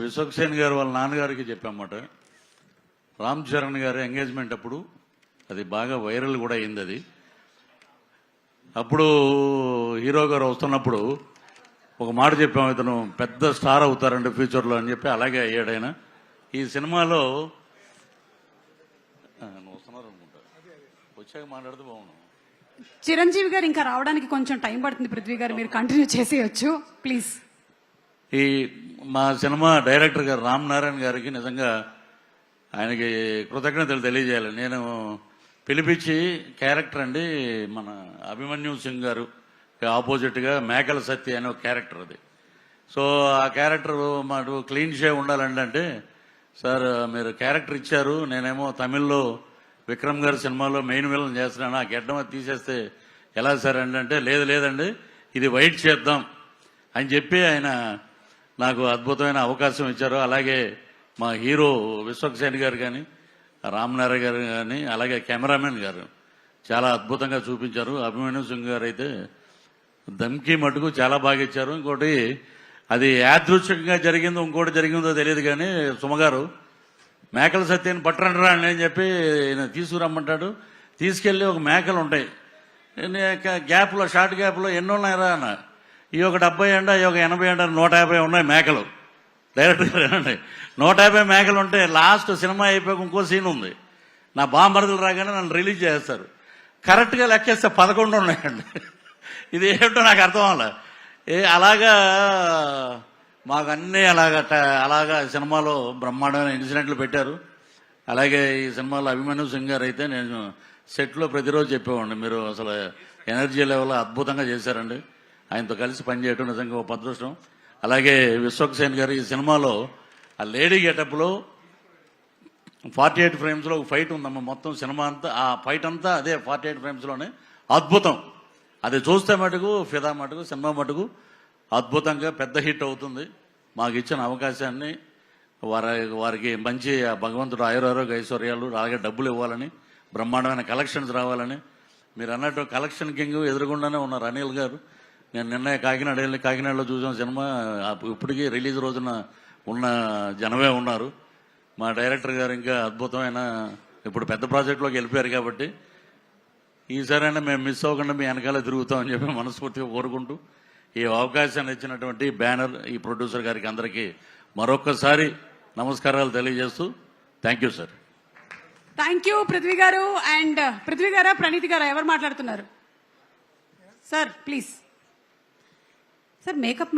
విశ్వక్సేన్ గారు వాళ్ళ నాన్నగారికి చెప్పామన్నమాట. రామ్ చరణ్ గారి ఎంగేజ్మెంట్ అప్పుడు అది బాగా వైరల్ కూడా అయింది. అది అప్పుడు హీరో గారు వస్తున్నప్పుడు ఒక మాట చెప్పాము, ఇతను పెద్ద స్టార్ అవుతారండి ఫ్యూచర్లో అని చెప్పి అలాగే అయ్యాడు ఆయన. ఈ సినిమాలో వస్తున్నారు అనుకుంటా, వచ్చాక మాట్లాడితే బాగున్నాను. చిరంజీవి గారు ఇంకా రావడానికి కొంచెం టైం పడుతుంది. పృథ్వీ గారు మీరు కంటిన్యూ చేసేయచ్చు ప్లీజ్. ఈ మా సినిమా డైరెక్టర్ గారు రామ్ నారాయణ గారికి నిజంగా ఆయనకి కృతజ్ఞతలు తెలియజేయాలి. నేను పిలిపించి క్యారెక్టర్ అండి మన అభిమన్యు సింగ్ గారు ఆపోజిట్గా మేకల సత్య అనే ఒక క్యారెక్టర్ అది. సో ఆ క్యారెక్టర్ మాకు క్లీన్ షేవ్ ఉండాలండి అంటే, సార్ మీరు క్యారెక్టర్ ఇచ్చారు, నేనేమో తమిళ్లో విక్రమ్ గారి సినిమాలో మెయిన్ విలన్ చేస్తున్నాను, ఆ గెడ్డం అది తీసేస్తే ఎలా సార్ అండి అంటే, లేదండి ఇది వైట్ చేద్దాం అని చెప్పి ఆయన నాకు అద్భుతమైన అవకాశం ఇచ్చారు. అలాగే మా హీరో విశ్వక్సేన్ గారు కానీ, రామ్ నారాయణ గారు కానీ, అలాగే కెమెరామెన్ గారు చాలా అద్భుతంగా చూపించారు. అభిమన్యు సింగ్ గారు అయితే దమ్కి మటుకు చాలా బాగా ఇచ్చారు. ఇంకోటి అది యాదృచ్ఛికంగా జరిగిందో ఇంకోటి జరిగిందో తెలియదు కానీ, సుమగారు మేకల సత్యాన్ని పట్టరంటరా అని చెప్పి తీసుకురమ్మంటాడు. తీసుకెళ్ళి ఒక మేకలు ఉంటాయి గ్యాప్లో, షార్ట్ గ్యాప్లో ఎన్ని ఉన్నాయరా అన్న, ఈ ఒక 70 అండి, ఈ ఒక 80 అండి, 150 ఉన్నాయి మేకలు. డైరెక్ట్గా ఏనండి 150 మేకలు ఉంటే లాస్ట్ సినిమా అయిపోయాక ఇంకో సీన్ ఉంది, నా బాంబర్దులు రాగానే నన్ను రిలీజ్ చేస్తారు. కరెక్ట్గా లెక్కేస్తే 11 ఉన్నాయండి. ఇది ఏమిటో నాకు అర్థం అవ్వాలి. అలాగా మాకు అన్నీ అలాగా సినిమాలో బ్రహ్మాండమైన ఇన్సిడెంట్లు పెట్టారు. అలాగే ఈ సినిమాలో అభిమన్యు సింగ్ గారు అయితే నేను సెట్లో ప్రతిరోజు చెప్పేవాడిని, మీరు అసలు ఎనర్జీ లెవెల్ అద్భుతంగా చేశారండి. ఆయనతో కలిసి పనిచేయటం నిజంగా ఒక అదృష్టం. అలాగే విశ్వక్సేన్ గారు ఈ సినిమాలో ఆ లేడీ గెటప్లో 48 ఫ్రేమ్స్లో ఒక ఫైట్ ఉందమ్మా. మొత్తం సినిమా అంతా ఆ ఫైట్ అంతా అదే 48 ఫ్రేమ్స్లోనే అద్భుతం. అది చూస్తే మటుకు ఫిదా మటుకు సినిమా మటుకు అద్భుతంగా పెద్ద హిట్ అవుతుంది. మాకు ఇచ్చిన అవకాశాన్ని వారికి మంచి భగవంతుడు ఆయురారోగ్య ఐశ్వర్యాలు, అలాగే డబ్బులు ఇవ్వాలని, బ్రహ్మాండమైన కలెక్షన్స్ రావాలని. మీరు అన్నట్టు కలెక్షన్ కింగ్ ఎదురుగుండానే ఉన్నారు అనిల్ గారు. నేను నిన్న కాకినాడలో చూసిన సినిమా ఇప్పటికీ రిలీజ్ రోజున ఉన్న జనమే ఉన్నారు. మా డైరెక్టర్ గారు ఇంకా అద్భుతమైన ఇప్పుడు పెద్ద ప్రాజెక్టులోకి వెళ్ళిపోయారు కాబట్టి ఈసారైనా మేము మిస్ అవ్వకుండా మీ వెనకాల తిరుగుతామని చెప్పి మనస్ఫూర్తిగా కోరుకుంటూ, ఈ అవకాశాన్ని ఇచ్చినటువంటి బ్యానర్, ఈ ప్రొడ్యూసర్ గారికి అందరికీ మరొక్కసారి నమస్కారాలు తెలియజేస్తూ thank you sir. Thank you Prithvi గారు. అండ్ పృథ్వీ గారా ప్రణీతి గారా ఎవరు మాట్లాడుతున్నారు? Sir please. Sir makeup